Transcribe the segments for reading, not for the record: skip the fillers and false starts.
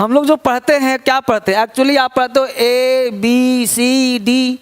हम लोग जो पढ़ते हैं क्या पढ़ते हैं एक्चुअली, आप पढ़ते हो ABCD,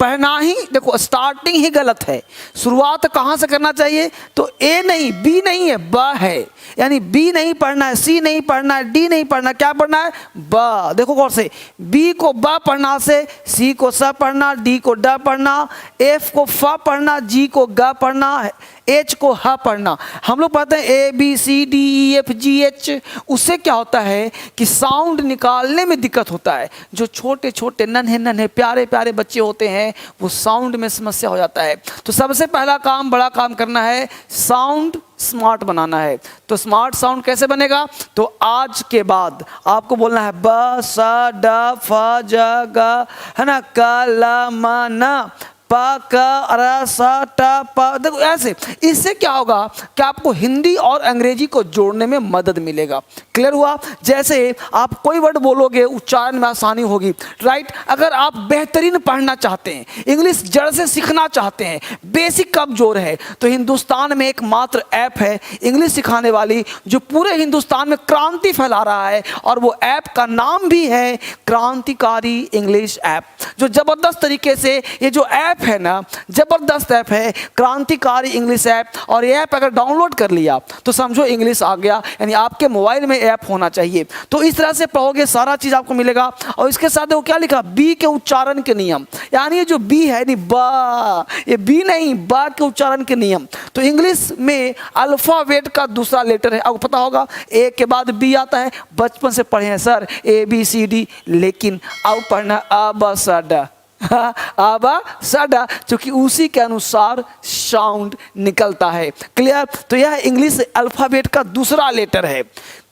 पढ़ना ही देखो स्टार्टिंग ही गलत है। शुरुआत कहाँ से करना चाहिए, तो A नहीं B नहीं है ब है, यानी B नहीं पढ़ना है, C नहीं पढ़ना है, D नहीं पढ़ना, क्या पढ़ना है ब। देखो गौर से, B को ब पढ़ना से C को स पढ़ना, D को ड पढ़ना, F को फ पढ़ना, G को ग पढ़ना, H को ह पढ़ना। हम लोग पढ़ते हैं ABCDEFGH, उससे क्या होता है कि साउंड निकालने में दिक्कत होता है। जो छोटे छोटे नन्हे नन्हे प्यारे प्यारे बच्चे होते हैं वो साउंड में समस्या हो जाता है। तो सबसे पहला काम, बड़ा काम करना है, साउंड स्मार्ट बनाना है। तो स्मार्ट साउंड कैसे बनेगा, तो आज के बाद आपको बोलना है ब स ड फ ज ग, है ना, क ल म न प क र स ट प। देखो ऐसे, इससे क्या होगा कि आपको हिंदी और अंग्रेजी को जोड़ने में मदद मिलेगा। क्लियर हुआ। जैसे आप कोई वर्ड बोलोगे उच्चारण में आसानी होगी, राइट। अगर आप बेहतरीन पढ़ना चाहते हैं, इंग्लिश जड़ से सीखना चाहते हैं, बेसिक कमजोर है, तो हिंदुस्तान में एकमात्र ऐप है इंग्लिश सिखाने वाली जो पूरे हिंदुस्तान में क्रांति फैला रहा है, और वो ऐप का नाम भी है क्रांतिकारी इंग्लिश ऐप। जो जबरदस्त तरीके से ये जो ऐप है ना, जबरदस्त ऐप है क्रांतिकारी इंग्लिश ऐप। और ये ऐप अगर डाउनलोड कर लिया तो समझो इंग्लिश आ गया, यानी आपके मोबाइल में ऐप होना चाहिए। तो इस तरह से पढ़ोगे सारा चीज आपको मिलेगा। और इसके साथ वो क्या लिखा, बी के उच्चारण के नियम, यानी ये जो बी है नहीं ब, ये बी नहीं ब के उच्चारण के नियम। तो इंग्लिश में अल्फाबेट का दूसरा लेटर है, आपको पता होगा ए के बाद बी आता है, बचपन से पढ़े हैं सर ABCD, लेकिन अब पढ़ना अ ब स ड, अब साडा, क्योंकि उसी के अनुसार साउंड निकलता है। क्लियर। तो यह इंग्लिश अल्फाबेट का दूसरा लेटर है।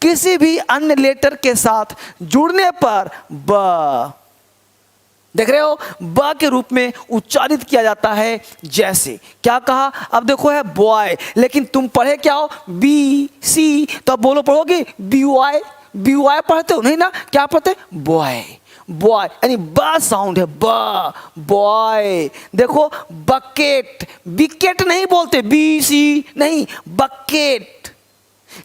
किसी भी अन्य लेटर के साथ जुड़ने पर ब, देख रहे हो, ब के रूप में उच्चारित किया जाता है। जैसे क्या कहा, अब देखो है बॉय, लेकिन तुम पढ़े क्या हो BC, तो अब बोलो पढ़ोगे BY, BY पढ़ते हो नहीं ना, क्या पढ़ते, बॉय, बॉय, यानी ब साउंड है ब, बॉय। देखो बकेट, विकेट नहीं बोलते, BC नहीं, बकेट।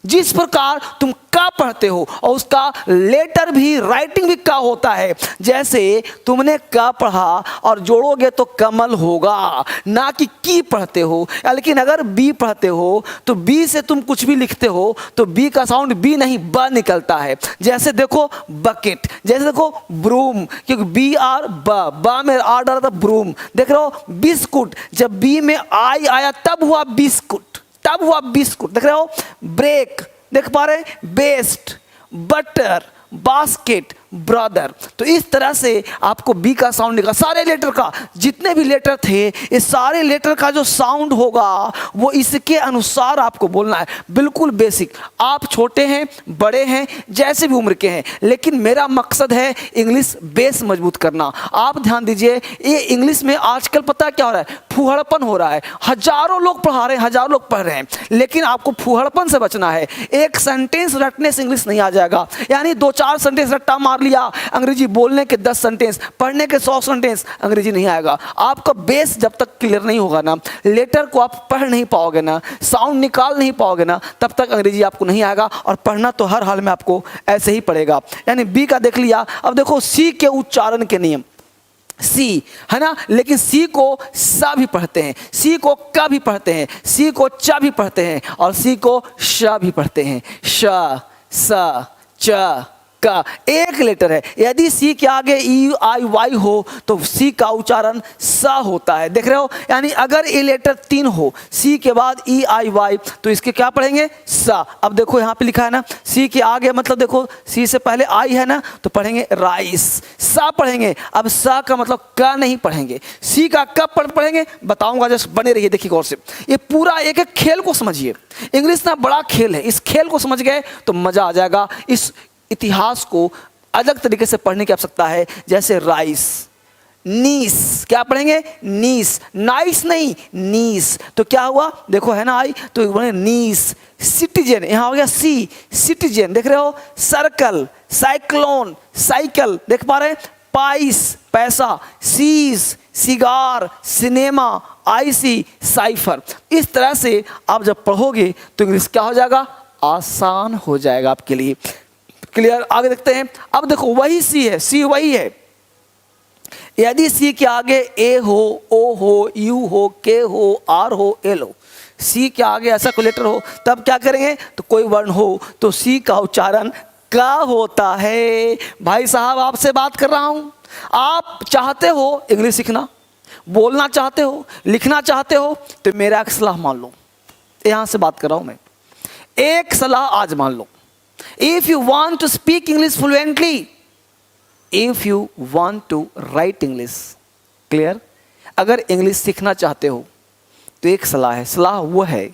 जिस प्रकार तुम का पढ़ते हो और उसका लेटर भी, राइटिंग भी का होता है, जैसे तुमने का पढ़ा और जोड़ोगे तो कमल होगा, ना कि की पढ़ते हो। लेकिन अगर बी पढ़ते हो तो बी से तुम कुछ भी लिखते हो तो बी का साउंड बी नहीं ब निकलता है। जैसे देखो बकेट, जैसे देखो ब्रूम, क्योंकि BR ब में आर डाला था ब्रूम। देख रहे हो बिस्कुट, जब बी में आई आया तब हुआ बिस्कुट, तब हुआ बिस्कुट। देख रहे हो ब्रेक, देख पा रहे हैं, बेस्ट, बटर, बास्केट, ब्रदर। तो इस तरह से आपको बी का साउंड निकला। सारे लेटर का, जितने भी लेटर थे, इस सारे लेटर का जो साउंड होगा वो इसके अनुसार आपको बोलना है। बिल्कुल बेसिक। आप छोटे हैं, बड़े हैं, जैसे भी उम्र के हैं, लेकिन मेरा मकसद है इंग्लिश बेस मजबूत करना। आप ध्यान दीजिए, ये इंग्लिश में आजकल पता क्या हो रहा है, फूहड़पन हो रहा है। हजारों लोग पढ़ा रहे हैं, हजारों लोग पढ़ रहे हैं, लेकिन आपको फूहड़पन से बचना है। एक सेंटेंस रटने से इंग्लिश नहीं आ जाएगा, यानी 2-4 सेंटेंस रट्टा मार लिया, अंग्रेजी बोलने के 10 सेंटेंस, पढ़ने के 100 सेंटेंस, अंग्रेजी नहीं आएगा। आपका बेस जब तक क्लियर नहीं होगा ना, लेटर को आप पढ़ नहीं पाओगे ना, साउंड निकाल नहीं पाओगे ना, तब तक अंग्रेजी आपको नहीं आएगा। और पढ़ना तो हर हाल में आपको ऐसे ही पड़ेगा। यानी बी का देख लिया। अब देखो सी के उच्चारण के नियम, सी है ना, लेकिन सी को सा भी पढ़ते हैं, सी को का भी पढ़ते हैं, सी को चा भी पढ़ते हैं, और सी को श भी पढ़ते हैं। श, स, च, का एक लेटर है। यदि सी के आगे EIY हो तो सी का उच्चारण स होता है। देख रहे हो, यानी अगर ये लेटर 3 हो, सी के बाद EIY, तो इसके क्या पढ़ेंगे, स। अब देखो यहाँ पे लिखा है ना, सी के आगे, मतलब देखो सी से पहले आई है ना, तो पढ़ेंगे राइस, सा पढ़ेंगे। अब सा का मतलब का नहीं पढ़ेंगे। सी का कब पढ़ेंगे बताऊंगा, जस्ट बने रहिए, देखिए गौर से। ये पूरा एक एक खेल को समझिए। इंग्लिश ना बड़ा खेल है, इस खेल को समझ गए तो मजा आ जाएगा। इस इतिहास को अलग तरीके से पढ़ने की आवश्यकता है। जैसे राइस, नीस, क्या पढ़ेंगे, नीस, नाइस नहीं, नीस। तो क्या हुआ, देखो है ना आई, तो बोले नीस। सिटीजन, यहाँ हो गया सी, सिटीजन। देख रहे हो, सर्कल, साइक्लोन, साइकिल, देख पा रहे हैं, पाइस, पैसा, cease, cigar, cinema, icy, cipher. इस तरह से आप जब पढ़ोगे तो इंग्लिश क्या हो जाएगा, आसान हो जाएगा आपके लिए। क्लियर? आगे देखते हैं। अब देखो वही सी है, सी वही है। यदि सी के आगे ए हो, ओ हो, यू हो, के हो, आर हो, एल हो, सी के आगे ऐसा कोई लेटर हो, तब क्या करेंगे? तो कोई वर्ण हो तो सी का उच्चारण का होता है। भाई साहब आपसे बात कर रहा हूं, आप चाहते हो इंग्लिश सीखना, बोलना चाहते हो, लिखना चाहते हो, तो मेरा एक सलाह मान लो। यहां से बात कर रहा हूं मैं, एक सलाह आज मान लो। If you want to speak English fluently, if you want to write English, clear? अगर इंग्लिश सीखना चाहते हो तो एक सलाह है, सलाह वो है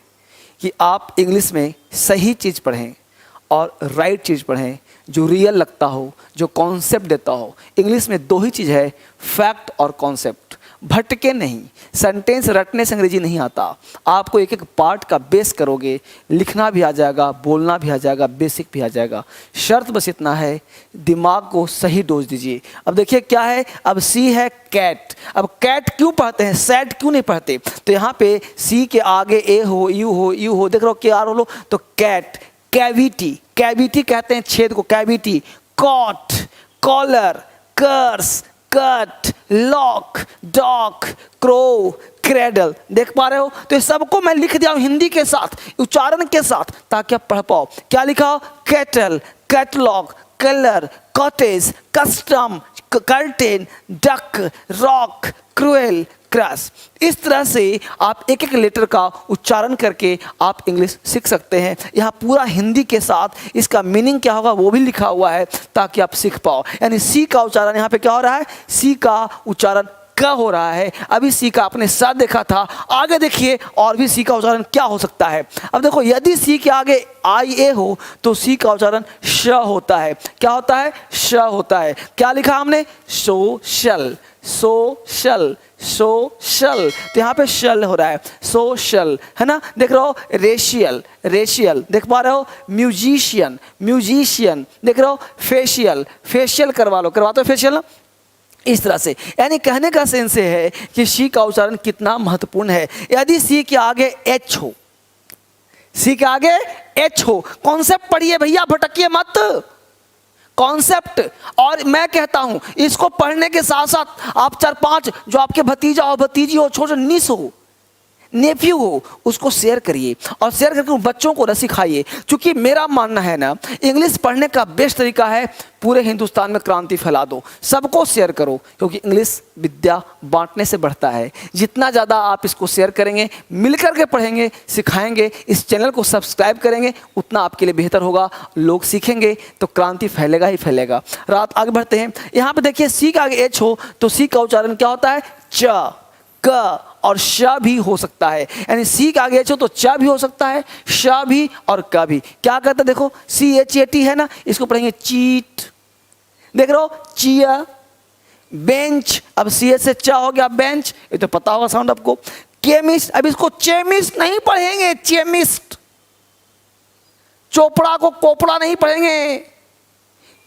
कि आप इंग्लिश में सही चीज़ पढ़ें और राइट चीज़ पढ़ें, जो रियल लगता हो, जो कॉन्सेप्ट देता हो। इंग्लिश में दो ही चीज़ है, फैक्ट और कॉन्सेप्ट। भटके नहीं, सेंटेंस रटने से अंग्रेजी नहीं आता। आपको एक एक पार्ट का बेस करोगे, लिखना भी आ जाएगा, बोलना भी आ जाएगा, बेसिक भी आ जाएगा। शर्त बस इतना है, दिमाग को सही डोज दीजिए। अब देखिए क्या है, अब सी है कैट। अब कैट क्यों पढ़ते हैं, सैट क्यों नहीं पढ़ते? तो यहाँ पे सी के आगे ए हो, यू हो, यू हो, देख रहे हो के आर हो, तो कैट। कैविटी, कैविटी कहते हैं छेद को, cavity. Cot, collar, curse, cut, lock, dock, crow, cradle. देख पा रहे हो? तो ये सबको मैं लिख दिया हूं हिंदी के साथ, उच्चारण के साथ, ताकि आप पढ़ पाओ। क्या लिखा हो? Cattle, catalogue, colour, cottage, custom, curtain, duck, rock, cruel, cross. इस तरह से आप एक एक लेटर का उच्चारण करके आप इंग्लिश सीख सकते हैं। यहाँ पूरा हिंदी के साथ इसका मीनिंग क्या होगा वो भी लिखा हुआ है, ताकि आप सीख पाओ। यानी सी का उच्चारण यहाँ पे क्या हो रहा है? सी का उच्चारण का हो रहा है। अभी सी का आपने साथ देखा था, आगे देखिए और भी सी का उच्चारण क्या हो सकता है। अब देखो, यदि सी के आगे आई ए हो तो सी का उच्चारण श होता है। क्या होता है? श होता है। क्या लिखा हमने? Social, social, social. तो यहाँ पे शल हो रहा है, सोशल, है ना? देख रहे हो? रेशियल, रेशियल, देख पा रहे हो? म्यूजिशियन, म्यूजिशियन, देख रहे हो? फेशियल, फेशियल करवा लो, करवाते हो फेशियल ना? इस तरह से, यानी कहने का सेंस है कि सी का उच्चारण कितना महत्वपूर्ण है। यदि सी के आगे एच हो, सी के आगे एच हो, कॉन्सेप्ट पढ़िए भैया, भटकिए मत, कॉन्सेप्ट। और मैं कहता हूं इसको पढ़ने के साथ साथ आप 4-5 जो आपके भतीजा हो, भतीजी हो, छोटे नीस हो, नेफ्यू हो, उसको शेयर करिए और शेयर करके उन बच्चों को सिखाइए। क्योंकि मेरा मानना है ना, इंग्लिश पढ़ने का बेस्ट तरीका है पूरे हिंदुस्तान में क्रांति फैला दो, सबको शेयर करो। क्योंकि इंग्लिश विद्या बांटने से बढ़ता है। जितना ज़्यादा आप इसको शेयर करेंगे, मिलकर के पढ़ेंगे, सिखाएंगे, इस चैनल को सब्सक्राइब करेंगे, उतना आपके लिए बेहतर होगा। लोग सीखेंगे तो क्रांति फैलेगा ही फैलेगा। रात आगे बढ़ते हैं। यहाँ पे देखिए सी का आगे एच हो तो सी का उच्चारण क्या होता है? च, क और श भी हो सकता है। यानी सी के आगे एच हो तो च भी हो सकता है, श भी और क भी। क्या कहता है? देखो CHAT है ना, इसको पढ़ेंगे चीट, देख रहे हो? चिया, बेंच, अब सी से च हो गया बेंच, ये तो पता होगा साउंड आपको। केमिस्ट, अब इसको चेमिस्ट नहीं पढ़ेंगे, चेमिस्ट। चोपड़ा को कोपड़ा नहीं पढ़ेंगे,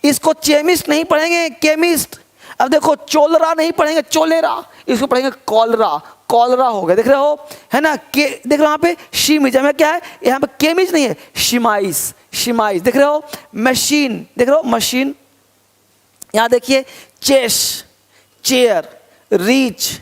इसको चेमिस्ट नहीं पढ़ेंगे, केमिस्ट। अब देखो चोलरा नहीं पढ़ेंगे, चोलेरा, इसको पढ़ेंगे कॉलरा, कॉलरा हो गया, देख रहे हो? है ना? के देख रहे हो यहाँ पे शीमिज में क्या है? यहाँ पे केमिज नहीं है, शिमाइस, शिमाइस, देख रहे हो? मशीन, देख रहे हो? मशीन। यहाँ देखिए चेस, चेयर, रीच,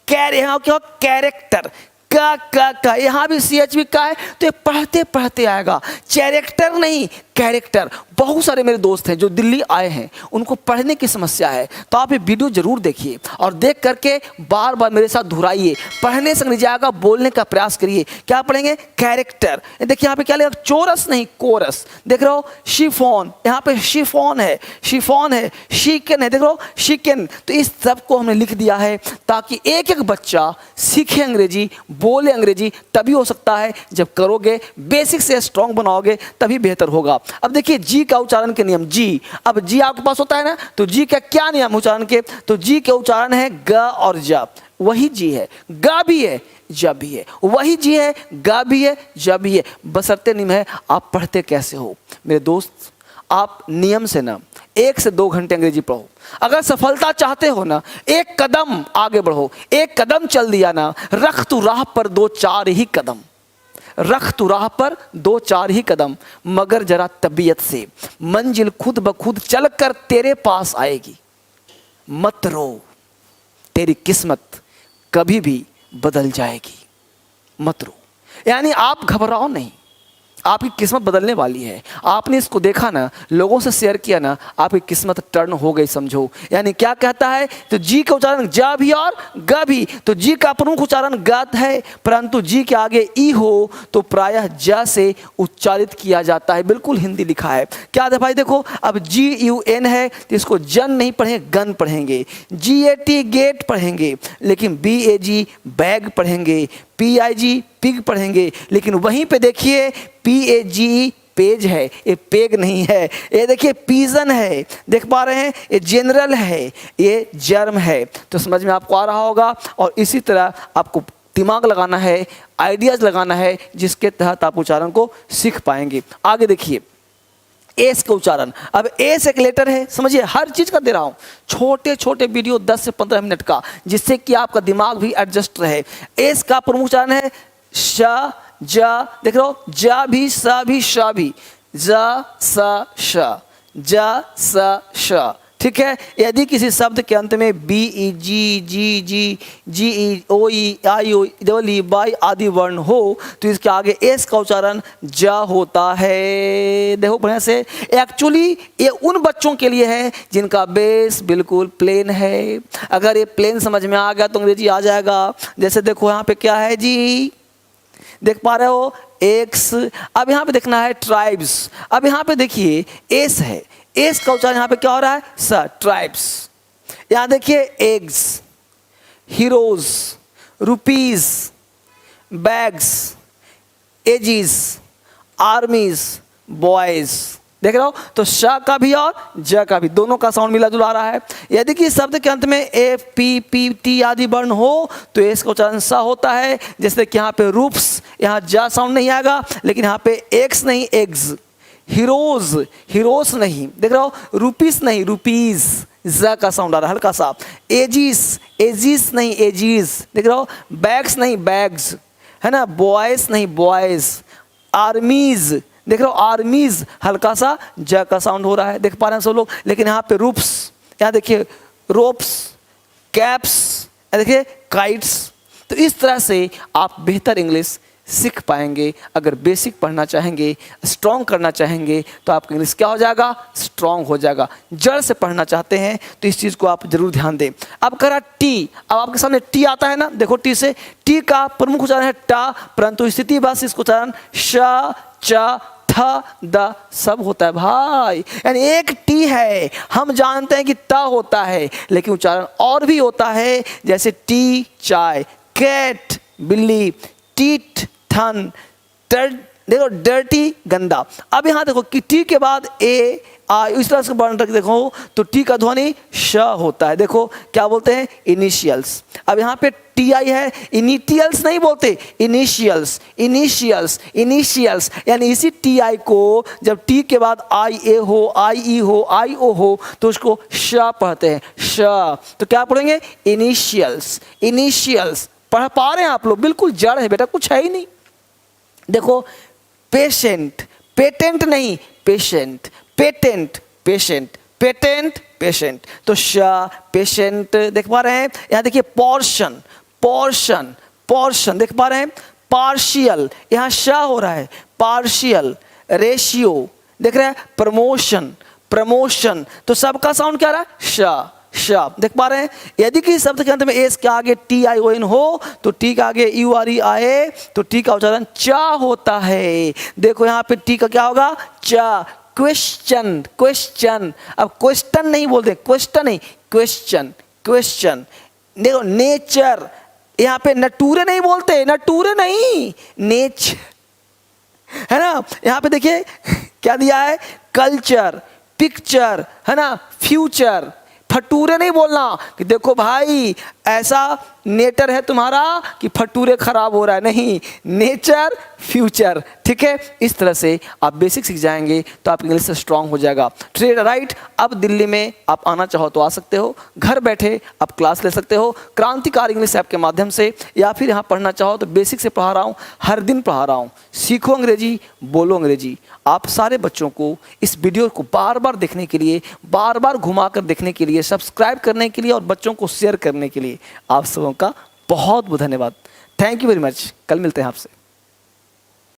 कैर, यहाँ क्या? कैरेक्टर, का यहाँ भी CH भी का है, तो ये पढ़ते पढ़ते आएगा। कैरेक्टर नहीं, कैरेक्टर। बहुत सारे मेरे दोस्त हैं जो दिल्ली आए हैं, उनको पढ़ने की समस्या है, तो आप ये वीडियो जरूर देखिए और देख करके बार बार मेरे साथ दोहराइए। पढ़ने से अंग्रेजी आएगा, बोलने का प्रयास करिए। क्या पढ़ेंगे? कैरेक्टर। देखिए यहाँ पे क्या लिखा? चोरस नहीं, कोरस, देख रहे हो? शिफॉन, यहाँ पे शिफॉन है, शिफॉन है, शिकन है, देख रहे हो? शिकन। तो इस सब को हमने लिख दिया है ताकि एक एक बच्चा सीखे अंग्रेजी, बोले अंग्रेजी। तभी हो सकता है जब करोगे, बेसिक से स्ट्रॉन्ग बनाओगे, तभी बेहतर होगा। अब देखिए जी का उच्चारण के नियम। जी, अब जी आपके पास होता है ना, तो जी का क्या नियम उच्चारण के? तो जी के उच्चारण है ग और ज। वही जी है, गा भी है, ज भी है। वही जी है, गा भी है, ज भी है। बशर्ते नियम है आप पढ़ते कैसे हो। मेरे दोस्त, आप नियम से ना 1 से 2 घंटे अंग्रेजी पढ़ो। अगर सफलता चाहते हो ना, एक कदम आगे बढ़ो। एक कदम चल दिया ना, रख तू राह पर 2-4 ही कदम। रख तू राह पर 2-4 ही कदम, मगर जरा तबीयत से, मंजिल खुद ब खुद चल कर तेरे पास आएगी। मत रो, तेरी किस्मत कभी भी बदल जाएगी। मत रो, यानी आप घबराओ नहीं, आपकी किस्मत बदलने वाली है। आपने इसको देखा ना, लोगों से शेयर किया ना, आपकी किस्मत टर्न हो गई समझो। यानी क्या कहता है, तो जी का उच्चारण जा भी और ग भी, तो जी का प्रमुख उच्चारण गत है, परंतु जी के आगे ई हो तो प्रायः ज से उच्चारित किया जाता है। बिल्कुल हिंदी लिखा है। क्या है भाई, देखो अब GUN है तो इसको जन नहीं पढ़ेंगे, गन पढ़ेंगे। GAT गेट पढ़ेंगे, लेकिन BAG बैग पढ़ेंगे। PIG पिग पढ़ेंगे, लेकिन वहीं पे देखिए PAGE पेज है, ये पेग नहीं है। ये देखिए पीजन है, देख पा रहे हैं, ये जनरल है, ये जर्म है। तो समझ में आपको आ रहा होगा। और इसी तरह आपको दिमाग लगाना है, आइडियाज लगाना है, जिसके तहत आप उच्चारण को सीख पाएंगे। आगे देखिए एस का उच्चारण। अब एस एक लेटर है, समझिए हर चीज का दे रहा हूं, छोटे छोटे वीडियो 10 से 15 मिनट का, जिससे कि आपका दिमाग भी एडजस्ट रहे। एस का प्रमुख उच्चारण है श, जा, देख रहे हो, जा भी, सा भी, शा भी, जा, सा, श, जा, सा, श। ठीक है। यदि किसी शब्द के अंत में BE, GE, OE, IO, EE, by आदि वर्ण हो तो इसके आगे एस का उच्चारण जा होता है। देखो बढ़िया से, एक्चुअली ये उन बच्चों के लिए है जिनका बेस बिल्कुल प्लेन है। अगर ये प्लेन समझ में आ गया तो अंग्रेजी आ जाएगा। जैसे देखो यहाँ पे क्या है जी, देख पा रहे हो एक्स। अब यहाँ पे देखना है ट्राइब्स। अब यहाँ पे देखिए एस है, एस का उच्चारण यहाँ पे क्या हो रहा है, स, ट्राइब्स। यहाँ देखिए eggs, heroes, rupees, bags, aegis, आर्मीज, boys. देख रहे हो, तो श का भी और ज का भी दोनों का साउंड मिला जुला आ रहा है। यदि कि शब्द के अंत में एफ, पी, पी, टी आदि वर्ण हो तो एस का उच्चारण सा होता है। जैसे कि यहाँ पे रूप्स, यहाँ जा साउंड नहीं आएगा, लेकिन यहाँ पे एक्स नहीं एग्स। हीरोज, हीरोस नहीं, देख रहे हो, रुपीस नहीं रुपीज, ज का साउंड आ रहा है हल्का सा। एजीस, एजीस नहीं एजीज, देख रहे हो, बैग्स नहीं बैग्स, है ना, बॉयज नहीं बॉयज, आर्मीज, देख रहे हो, आर्मीज हल्का सा ज का साउंड हो रहा है, देख पा रहे हैं सब लोग। लेकिन यहाँ पे रूप्स, यहाँ देखिए रोप्स, कैप्स, देखिए काइट्स। तो इस तरह से आप बेहतर इंग्लिश सीख पाएंगे। अगर बेसिक पढ़ना चाहेंगे, स्ट्रॉन्ग करना चाहेंगे, तो आपका इंग्लिश क्या हो जाएगा, स्ट्रॉन्ग हो जाएगा। जड़ से पढ़ना चाहते हैं तो इस चीज़ को आप जरूर ध्यान दें। अब करा टी, अब आपके सामने टी आता है ना, देखो टी से, टी का प्रमुख उच्चारण है टा, परंतु स्थिति बस इसको उच्चारण श, च, ठ, द सब होता है भाई। यानी एक टी है, हम जानते हैं कि ट होता है, लेकिन उच्चारण और भी होता है। जैसे टी चाय, कैट बिल्ली, टीट थन, देखो डर्टी गंदा। अब यहाँ देखो कि टी के बाद ए आई, इस तरह से वर्ण रख देखो तो टी का ध्वनि श होता है। देखो क्या बोलते हैं, इनिशियल्स। अब यहाँ पे टी आई है, इनिटियल्स नहीं बोलते, इनिशियल्स, इनिशियल्स, इनिशियल्स। यानी इसी टी आई को जब टी के बाद आई ए हो, आई ई हो, आई ओ हो तो उसको श पढ़ते हैं, श। तो क्या पढ़ेंगे, इनिशियल्स, इनिशियल्स। पढ़ पा रहे हैं आप लोग, बिल्कुल जड़ है बेटा, कुछ है ही नहीं। देखो पेशेंट, पेटेंट नहीं patient, patent patient, patent patient, तो श पेशेंट। देख पा रहे हैं, यहाँ देखिए पोर्शन, पोर्शन, पोर्शन, देख पा रहे हैं, पार्शियल, यहाँ श हो रहा है, पार्शियल, रेशियो, देख रहे हैं, प्रमोशन, प्रमोशन, तो सबका साउंड क्या रहा है, श, श। देख पा रहे हैं। यदि किसी शब्द के अंत में एस के आगे टी आई ओ एन हो तो टी के आगे यू आर ई आए तो टी का उच्चारण चा होता है। देखो यहाँ पे टी का क्या होगा, चा। क्वेश्चन, क्वेश्चन, अब क्वेश्चन नहीं बोलते, क्वेश्चन नहीं, क्वेश्चन, क्वेश्चन। देखो नेचर, यहाँ पे नटूरे नहीं बोलते, नटूरे नहीं, नेचर, है ना। यहाँ पे देखिए क्या दिया है, कल्चर, पिक्चर, है ना, फ्यूचर। फटूरे नहीं बोलना कि देखो भाई ऐसा नेचर है तुम्हारा कि फटूरे खराब हो रहा है, नहीं, नेचर फ्यूचर, ठीक है। इस तरह से आप बेसिक सीख जाएंगे तो आप इंग्लिश से स्ट्रांग हो जाएगा। ट्रेड राइट, अब दिल्ली में आप आना चाहो तो आ सकते हो, घर बैठे आप क्लास ले सकते हो क्रांतिकारी इंग्लिश ऐप के माध्यम से, या फिर यहाँ पढ़ना चाहो तो बेसिक से पढ़ा रहा हूँ, हर दिन पढ़ा रहा हूँ। सीखो अंग्रेजी, बोलो अंग्रेजी। आप सारे बच्चों को इस वीडियो को बार बार देखने के लिए, बार बार घुमा कर देखने के लिए, सब्सक्राइब करने के लिए और बच्चों को शेयर करने के लिए आप सबों का बहुत बहुत धन्यवाद। Thank you very much. कल मिलते हैं आपसे।